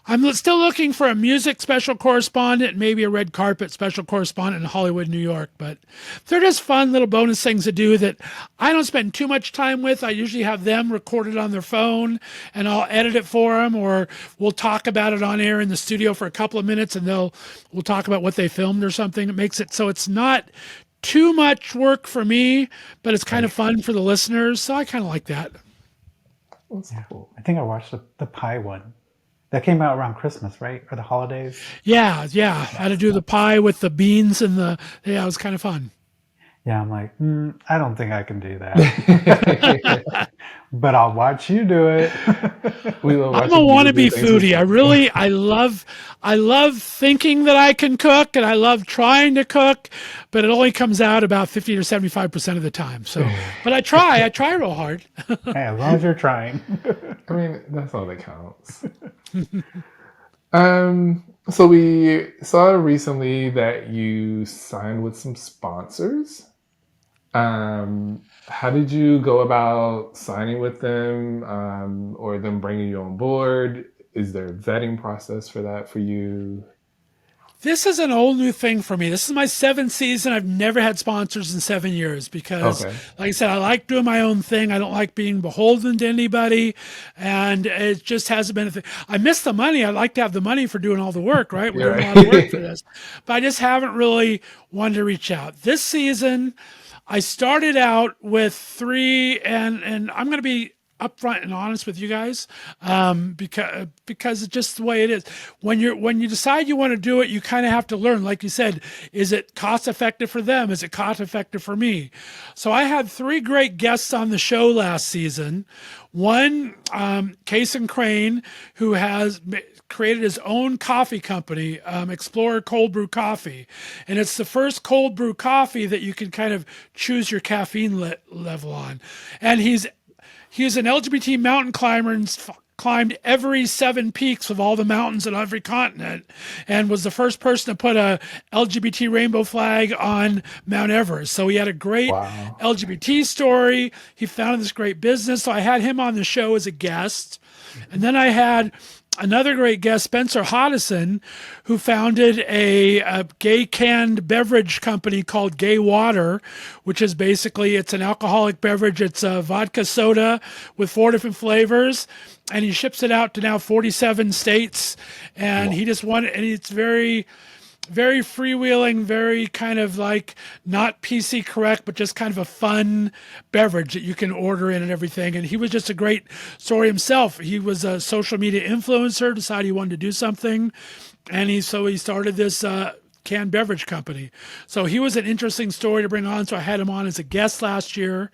I'm still looking for a music special correspondent, maybe a red carpet special correspondent in Hollywood, New York. But they're just fun little bonus things to do that I don't spend too much time with. I usually have them recorded on their phone and I'll edit it for them, or we'll talk about it on air in the studio for a couple of minutes and we'll talk about what they filmed or something. It makes it so it's not too much work for me, but it's kind of fun for the listeners. So I kind of like that. That's cool. I think I watched the pie one. That came out around Christmas, right? Or the holidays? Yeah. How to do the pie with the beans and it was kind of fun. Yeah, I'm like, I don't think I can do that. But I'll watch you do it. I'm a wannabe foodie. I love thinking that I can cook, and I love trying to cook, but it only comes out about 50 or 75% of the time. So, but I try real hard. Hey, as long as you're trying. I mean, that's all that counts. So we saw recently that you signed with some sponsors. How did you go about signing with them, or them bringing you on board? Is there a vetting process for that for you? This is an old new thing for me. This is my 7th season. I've never had sponsors in 7 years because, Okay. like I said, I like doing my own thing. I don't like being beholden to anybody, and it just hasn't been a thing. I miss the money. I like to have the money for doing all the work, right? We're doing a lot of work for this, but I just haven't really wanted to reach out. This season, I started out with 3, and I'm going to be upfront and honest with you guys, because it's just the way it is. When you decide you want to do it, you kind of have to learn. Like you said, is it cost effective for them? Is it cost effective for me? So I had 3 great guests on the show last season. One, Case and Crane, who has created his own coffee company, Explorer Cold Brew Coffee. And it's the first cold brew coffee that you can kind of choose your caffeine level on. And he's an LGBT mountain climber and climbed every 7 peaks of all the mountains on every continent, and was the first person to put a LGBT rainbow flag on Mount Everest. So he had a great Wow. LGBT story. He founded this great business. So I had him on the show as a guest. And then I had another great guest, Spencer Hodison, who founded a gay canned beverage company called Gay Water, which is basically, it's an alcoholic beverage. It's a vodka soda with 4 different flavors, and he ships it out to now 47 states. And he just wanted, and it's very, very freewheeling, very kind of like not PC correct, but just kind of a fun beverage that you can order in and everything. And he was just a great story himself. He was a social media influencer, decided he wanted to do something. And he started this canned beverage company. So he was an interesting story to bring on. So I had him on as a guest last year.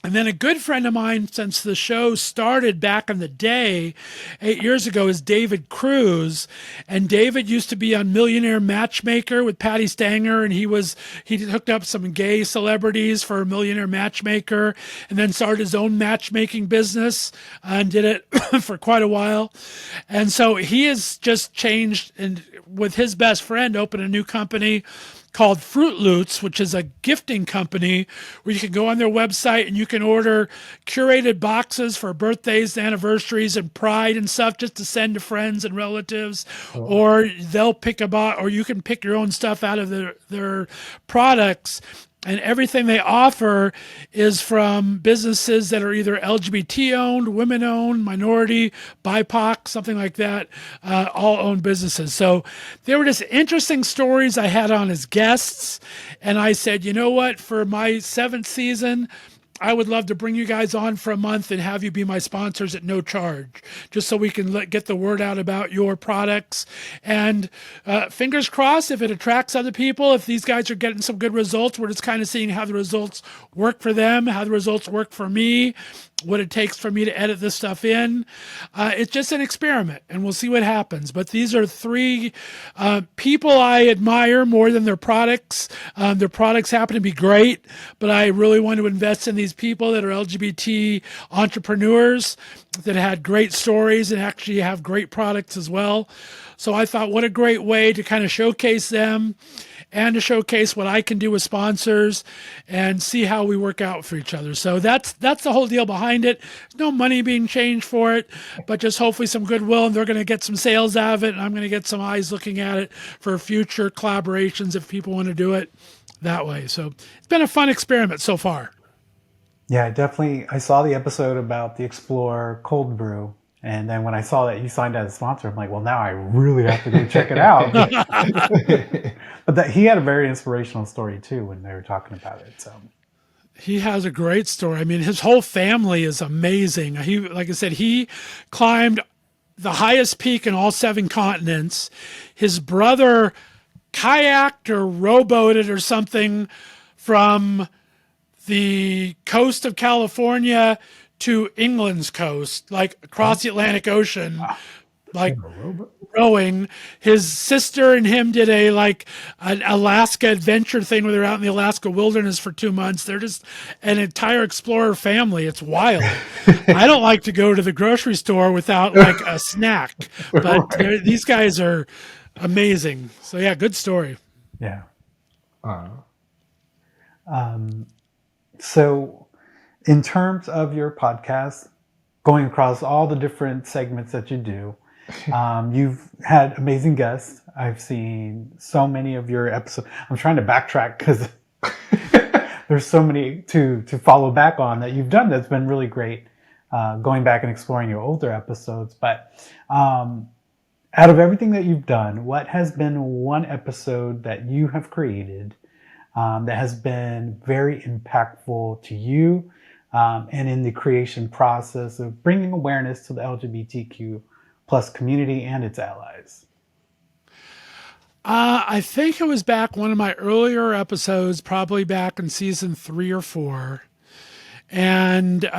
And then a good friend of mine, since the show started back in the day, 8 years ago, is David Cruz. And David used to be on Millionaire Matchmaker with Patty Stanger, and he hooked up some gay celebrities for Millionaire Matchmaker, and then started his own matchmaking business and did it for quite a while. And so he has just changed, and with his best friend, opened a new company called Fruit Loots, which is a gifting company where you can go on their website and you can order curated boxes for birthdays, anniversaries, and pride and stuff, just to send to friends and relatives. Or they'll pick or you can pick your own stuff out of their products. And everything they offer is from businesses that are either LGBT owned, women owned, minority, BIPOC, something like that, all owned businesses. So there were just interesting stories I had on as guests. And I said, you know what, for my 7th season, I would love to bring you guys on for a month and have you be my sponsors at no charge, just so we can get the word out about your products. And fingers crossed, if it attracts other people, if these guys are getting some good results, we're just kind of seeing how the results work for them, how the results work for me, what it takes for me to edit this stuff in. It's just an experiment, and we'll see what happens. But these are 3 people I admire more than their products. Their products happen to be great, but I really want to invest in these people that are LGBT entrepreneurs that had great stories and actually have great products as well. So I thought, what a great way to kind of showcase them and to showcase what I can do with sponsors and see how we work out for each other. So that's the whole deal behind it. There's no money being changed for it, but just hopefully some goodwill, and they're going to get some sales out of it, and I'm going to get some eyes looking at it for future collaborations if people want to do it that way. So it's been a fun experiment so far. Yeah, I saw the episode about the Explorer Cold Brew. And then when I saw that you signed as a sponsor, I'm like, well, now I really have to go check it out. But he had a very inspirational story, too, when they were talking about it. So he has a great story. I mean, his whole family is amazing. Like I said, he climbed the highest peak in all 7 continents. His brother kayaked or rowboated or something from the coast of California to England's coast, like across the Atlantic Ocean, like rowing. His sister and him did an Alaska adventure thing where they're out in the Alaska wilderness for 2 months. They're just an entire explorer family. It's wild. I don't like to go to the grocery store without like a snack, but these guys are amazing. So yeah, good story. Yeah. So in terms of your podcast, going across all the different segments that you do, You've had amazing guests. I've seen so many of your episodes. I'm trying to backtrack because there's so many to follow back on that you've done that's been really great, going back and exploring your older episodes. But out of everything that you've done, what has been one episode that you have created that has been very impactful to you and in the creation process of bringing awareness to the LGBTQ plus community and its allies? I think it was back one of my earlier episodes, probably back in season 3 or 4. And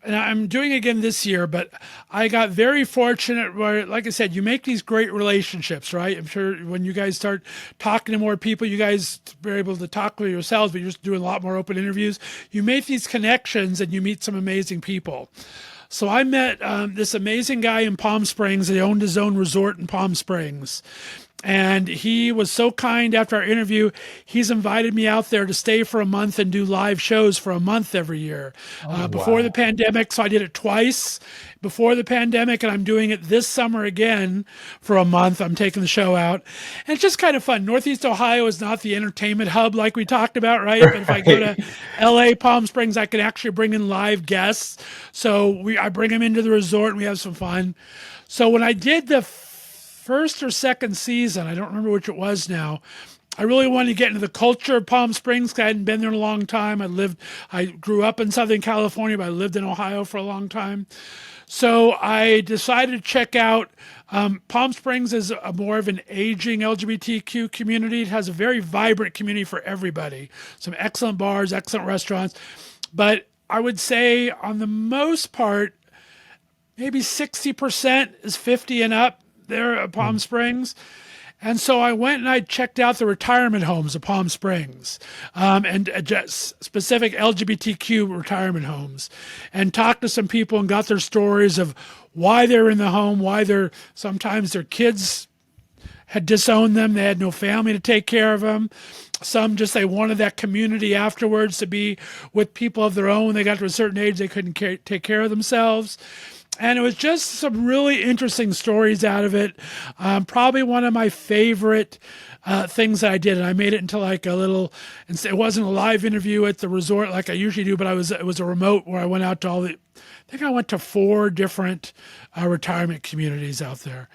and I'm doing it again this year, but I got very fortunate where, like I said, you make these great relationships, right? I'm sure when you guys start talking to more people, you guys are able to talk with yourselves, but you're just doing a lot more open interviews. You make these connections and you meet some amazing people. So I met this amazing guy in Palm Springs. He owned his own resort in Palm Springs. And he was so kind after our interview, he's invited me out there to stay for a month and do live shows for a month every year. Before the pandemic, so I did it twice before the pandemic, and I'm doing it this summer again for a month. I'm taking the show out. And it's just kind of fun. Northeast Ohio is not the entertainment hub like we talked about, right? But if I go to LA, Palm Springs, I can actually bring in live guests. So I bring them into the resort and we have some fun. So when I did the first or second season, I don't remember which it was now, I really wanted to get into the culture of Palm Springs because I hadn't been there in a long time. I grew up in Southern California, but I lived in Ohio for a long time. So I decided to check out Palm Springs is more of an aging LGBTQ community. It has a very vibrant community for everybody. Some excellent bars, excellent restaurants. But I would say on the most part, maybe 60% is 50 and up there at Palm Springs. And so I went and I checked out the retirement homes of Palm Springs and just specific LGBTQ retirement homes and talked to some people and got their stories of why they're in the home, sometimes their kids had disowned them. They had no family to take care of them. Some just, they wanted that community afterwards to be with people of their own. When they got to a certain age, they couldn't take care of themselves. And it was just some really interesting stories out of it. Probably one of my favorite things that I did. And I made it into like a little, it wasn't a live interview at the resort like I usually do, but it was a remote where I went out to I think I went to 4 different retirement communities out there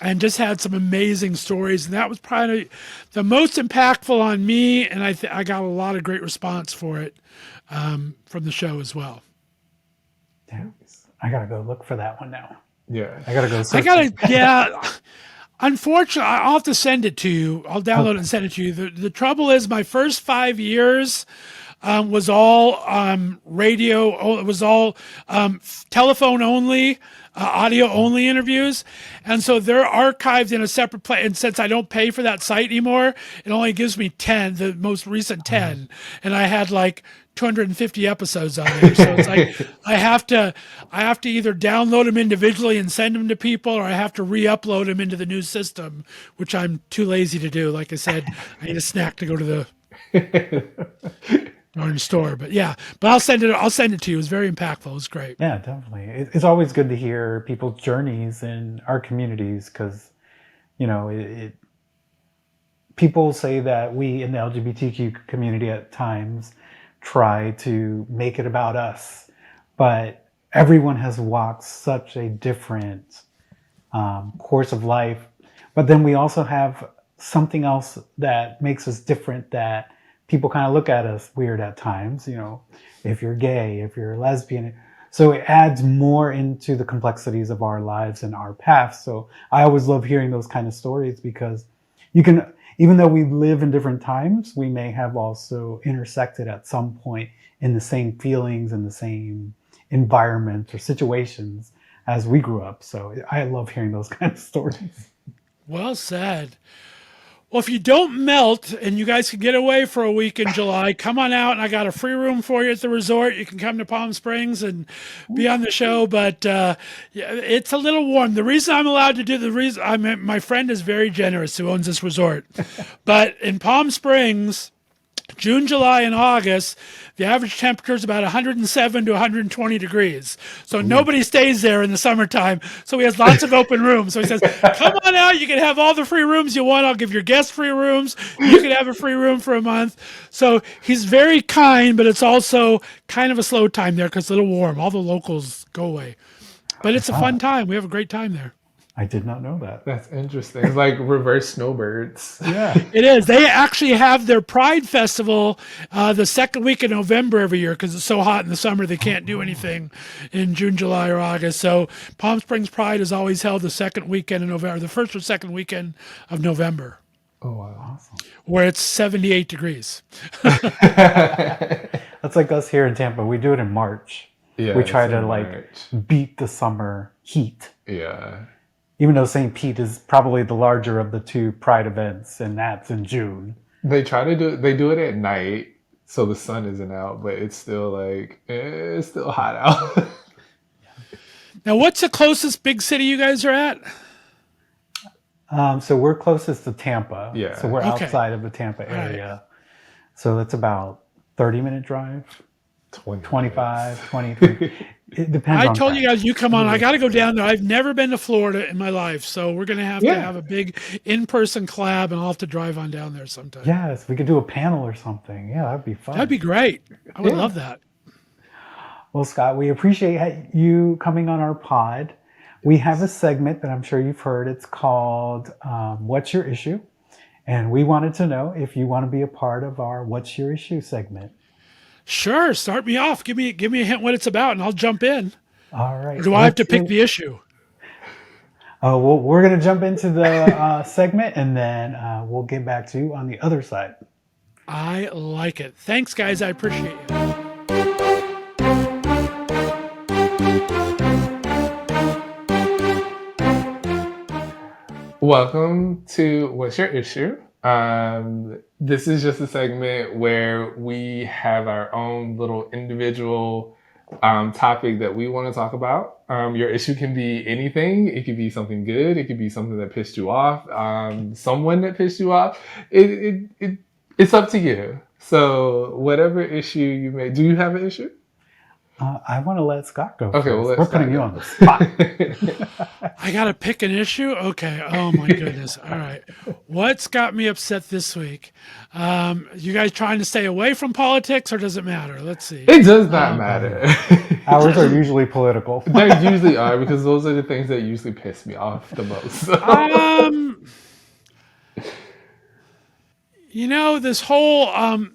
and just had some amazing stories. And that was probably the most impactful on me. And I got a lot of great response for it from the show as well. Yeah. I gotta go look for that one now. Yeah. I gotta go search. Yeah. Unfortunately, I'll have to send it to you. I'll download it and send it to you. The trouble is my first 5 years was all radio. It was all telephone only, audio only interviews. And so they're archived in a separate place. And since I don't pay for that site anymore, it only gives me 10, the most recent 10. And I had like 250 episodes on there. So it's like I have to either download them individually and send them to people, or I have to re-upload them into the new system, which I'm too lazy to do. Like I said, I need a snack to go to the orange store. But yeah, I'll send it to you. It was very impactful. It was great. Yeah, definitely. It's always good to hear people's journeys in our communities because, people say that we in the LGBTQ community at times try to make it about us, but everyone has walked such a different course of life. But then we also have something else that makes us different, that people kind of look at us weird at times, if you're gay, if you're lesbian. So it adds more into the complexities of our lives and our paths. So I always love hearing those kind of stories because even though we live in different times, we may have also intersected at some point in the same feelings and the same environment or situations as we grew up. So I love hearing those kind of stories. Well said. Well, if you don't melt and you guys can get away for a week in July, come on out and I got a free room for you at the resort. You can come to Palm Springs and be on the show, but it's a little warm. The reason I'm allowed to do my friend is very generous who owns this resort. But in Palm Springs, June, July, and August, the average temperature is about 107 to 120 degrees. So nobody stays there in the summertime. So he has lots of open rooms. So he says, come on out. You can have all the free rooms you want. I'll give your guests free rooms. You can have a free room for a month. So he's very kind, but it's also kind of a slow time there because it's a little warm. All the locals go away. But it's a fun time. We have a great time there. I did not know that. That's interesting. It's like reverse snowbirds. Yeah. It is. They actually have their Pride Festival the second week of November every year because it's so hot in the summer they can't do anything in June, July, or August. So Palm Springs Pride is always held the second weekend in November, the first or second weekend of November. Oh, wow. Awesome. Where it's 78 degrees. That's like us here in Tampa. We do it in March. Yeah, We try it's to in like March. beat the summer heat. Yeah. Even though St. Pete is probably the larger of the two Pride events, and that's in June. They do it at night so the sun isn't out, but it's still like, it's still hot out. Now, what's the closest big city you guys are at? So we're closest to Tampa. Yeah. So we're Okay. outside of the Tampa area. So it's about 30-minute drive, 25, 23. It depends I on told you traffic. guys, you come on. I got to go down there. I've never been to Florida in my life. So we're going to have a big in-person collab, and I'll have to drive on down there sometime. Yes, we could do a panel or something. Yeah, that'd be fun. That'd be great. I would love that. Well, Scott, we appreciate you coming on our pod. We have a segment that I'm sure you've heard. It's called What's Your Issue? And we wanted to know if you want to be a part of our What's Your Issue segment. Sure, start me off. Give me a hint what it's about, and I'll jump in. All right. Or do I have to pick the issue? Well, we're going to jump into the segment, and then we'll get back to you on the other side. I like it. Thanks, guys. I appreciate you. Welcome to What's Your Issue? This is just a segment where we have our own little individual topic that we want to talk about. Your issue can be anything. It could be something good. It could be something that pissed you off. Someone that pissed you off. It's up to you. So whatever issue you may, do you have an issue? I want to let Scott go Okay, first. well, let We're Scott putting you go. on the spot. I got to pick an issue? Okay. Oh, my goodness. All right. What's got me upset this week? You guys trying to stay away from politics, or does it matter? Let's see. It does not matter. Ours are usually political. They usually are, because those are the things that usually piss me off the most. This whole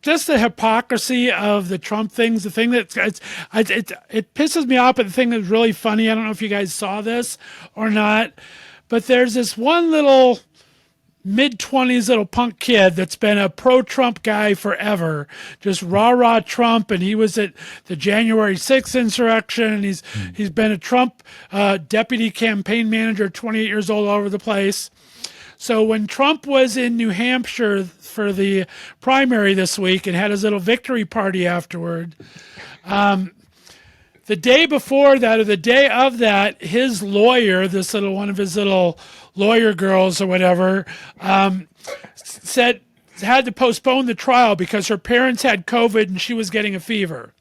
just the hypocrisy of the Trump things, the thing it pisses me off, but the thing that's really funny, I don't know if you guys saw this or not, but there's this one little mid-20s little punk kid that's been a pro-Trump guy forever, just rah-rah Trump, and he was at the January 6th insurrection, and he's been a Trump deputy campaign manager, 28 years old, all over the place. So when Trump was in New Hampshire for the primary this week and had his little victory party afterward, the day before that, or the day of that, his lawyer, one of his little lawyer girls or whatever, said had to postpone the trial because her parents had COVID and she was getting a fever.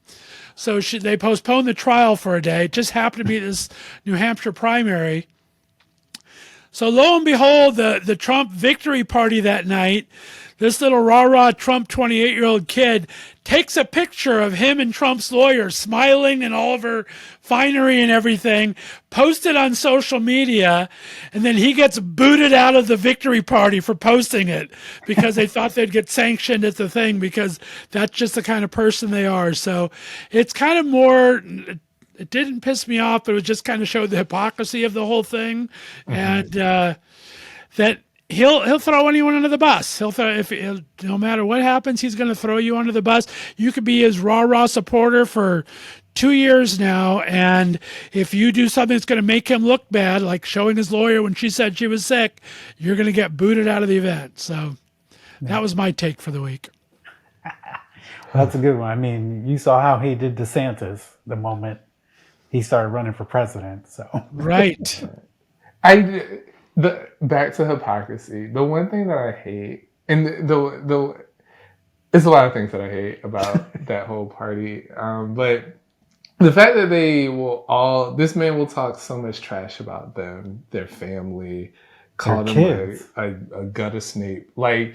So they postponed the trial for a day. It just happened to be this New Hampshire primary. So lo and behold, the Trump victory party that night, this little rah-rah Trump 28-year-old kid takes a picture of him and Trump's lawyer smiling and all of her finery and everything, posted on social media, and then he gets booted out of the victory party for posting it because they thought they'd get sanctioned at the thing because that's just the kind of person they are. So it's kind of more... It didn't piss me off, but it was just kind of showed the hypocrisy of the whole thing, and that he'll throw anyone under the bus. No matter what happens, he's going to throw you under the bus. You could be his rah-rah supporter for 2 years now, and if you do something that's going to make him look bad, like showing his lawyer when she said she was sick, you're going to get booted out of the event. So that was my take for the week. That's a good one. I mean, you saw how he did DeSantis the moment he started running for president. So Right. Back to hypocrisy. The one thing that I hate, and It's a lot of things that I hate about that whole party. But the fact that this man will talk so much trash about them, their family, call them kids. a gutter snake. Like,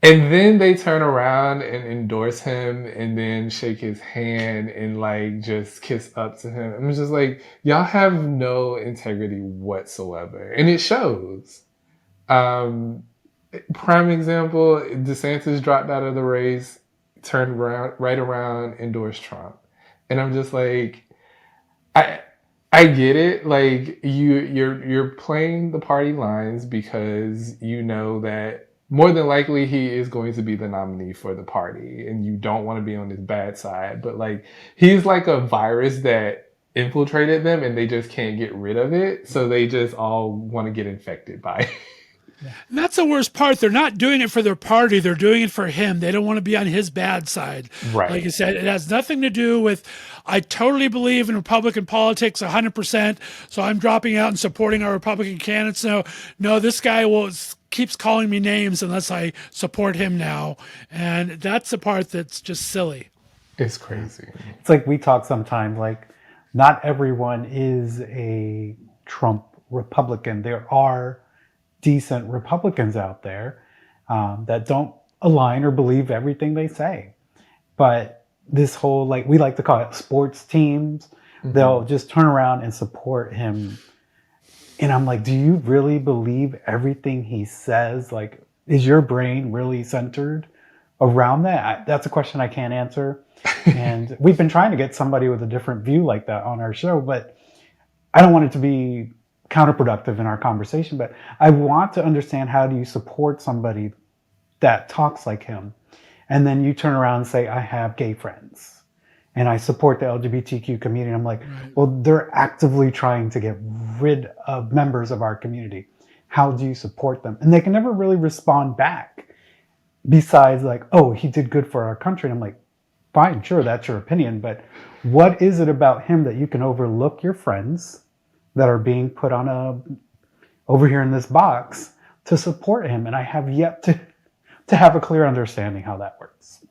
and then they turn around and endorse him and then shake his hand and like just kiss up to him. I'm just like, y'all have no integrity whatsoever. And it shows. Prime example, DeSantis dropped out of the race, turned right around, endorsed Trump. And I'm just like, I get it. Like you're playing the party lines because you know that more than likely he is going to be the nominee for the party and you don't want to be on his bad side. But like he's like a virus that infiltrated them and they just can't get rid of it. So they just all want to get infected by it. And that's the worst part. They're not doing it for their party. They're doing it for him. They don't want to be on his bad side. Right. Like you said, it has nothing to do with, I totally believe in Republican politics 100%. So I'm dropping out and supporting our Republican candidates. No, this guy keeps calling me names unless I support him now. And that's the part that's just silly. It's crazy. It's like we talk sometimes, like not everyone is a Trump Republican. There are decent Republicans out there that don't align or believe everything they say. But this whole, like we like to call it sports teams, they'll just turn around and support him. And I'm like, do you really believe everything he says? Like, is your brain really centered around that? That's a question I can't answer. And we've been trying to get somebody with a different view like that on our show, but I don't want it to be counterproductive in our conversation, but I want to understand, how do you support somebody that talks like him? And then you turn around and say, I have gay friends and I support the LGBTQ community. And I'm like, well, they're actively trying to get rid of members of our community. How do you support them? And they can never really respond back besides like, oh, he did good for our country. And I'm like, fine, sure, that's your opinion. But what is it about him that you can overlook your friends that are being put on over here in this box to support him? And I have yet to have a clear understanding how that works.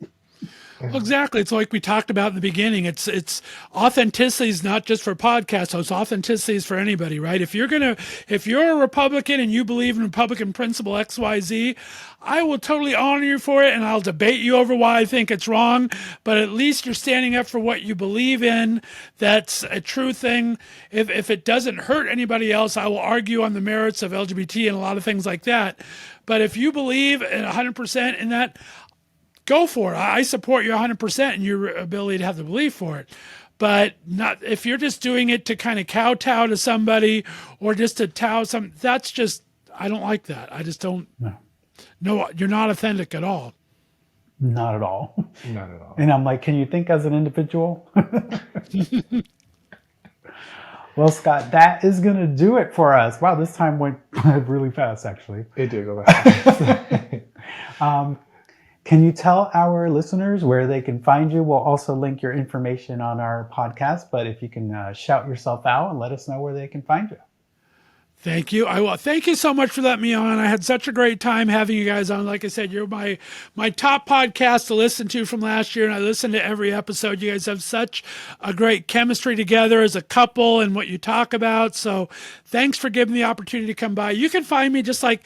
Well, exactly. It's like we talked about in the beginning. It's authenticity is not just for podcasts. It's authenticity is for anybody, right? If you're a Republican and you believe in Republican principle XYZ, I will totally honor you for it and I'll debate you over why I think it's wrong. But at least you're standing up for what you believe in. That's a true thing. If it doesn't hurt anybody else, I will argue on the merits of LGBT and a lot of things like that. But if you believe 100% in that, go for it. I support you 100% in your ability to have the belief for it. But not if you're just doing it to kind of kowtow to somebody or just to that's just, I don't like that. I just don't. No, you're not authentic at all. Not at all. Not at all. And I'm like, can you think as an individual? Well, Scott, that is going to do it for us. Wow, this time went really fast, actually. It did go fast. Can you tell our listeners where they can find you? We'll also link your information on our podcast, but if you can shout yourself out and let us know where they can find you. Thank you. I will. Thank you so much for letting me on. I had such a great time having you guys on. Like I said, you're my top podcast to listen to from last year, and I listen to every episode. You guys have such a great chemistry together as a couple and what you talk about. So thanks for giving me the opportunity to come by. You can find me just like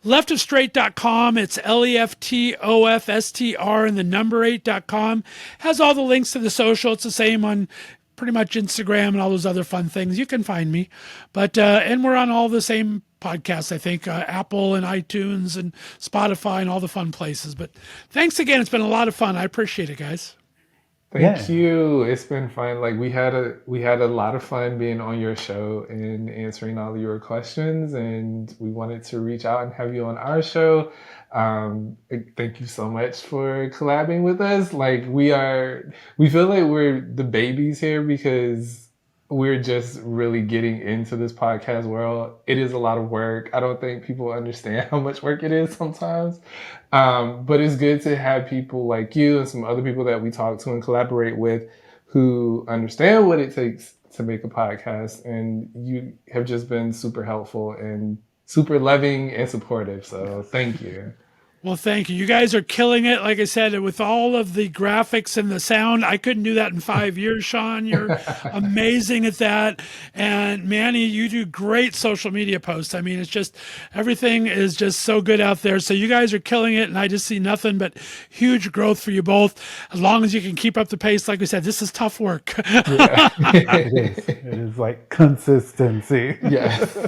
leftofstr8.com. It's LEFTOFSTR and the number 8.com. Has all the links to the social. It's the same on pretty much Instagram and all those other fun things. You can find me, but and we're on all the same podcasts, I think, Apple and iTunes and Spotify and all the fun places. But thanks again. It's been a lot of fun. I appreciate it, guys. Thank you. It's been fun. Like we had a lot of fun being on your show and answering all of your questions, and we wanted to reach out and have you on our show. Thank you so much for collabing with us. Like we feel like we're the babies here because we're just really getting into this podcast world. It is a lot of work. I don't think people understand how much work it is sometimes. But it's good to have people like you and some other people that we talk to and collaborate with who understand what it takes to make a podcast. And you have just been super helpful and super loving and supportive. So thank you. Well, thank you. You guys are killing it. Like I said, with all of the graphics and the sound, I couldn't do that in 5 years, Shawn. You're amazing at that. And Manny, you do great social media posts. I mean, it's just everything is just so good out there. So you guys are killing it. And I just see nothing but huge growth for you both. As long as you can keep up the pace, like we said, this is tough work. It is like consistency. Yes.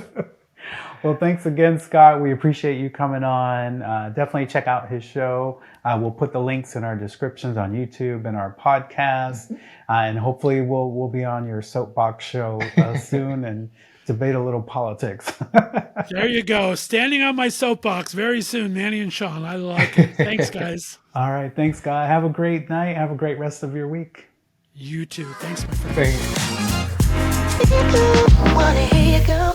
Well, thanks again, Scott. We appreciate you coming on. Definitely check out his show. We'll put the links in our descriptions on YouTube and our podcast. And hopefully we'll be on your soapbox show soon and debate a little politics. There you go. Standing on my soapbox very soon, Manny and Shawn. I like it. Thanks, guys. All right. Thanks, Scott. Have a great night. Have a great rest of your week. You too. Thanks, my friend. Thanks. Wanna hear you go.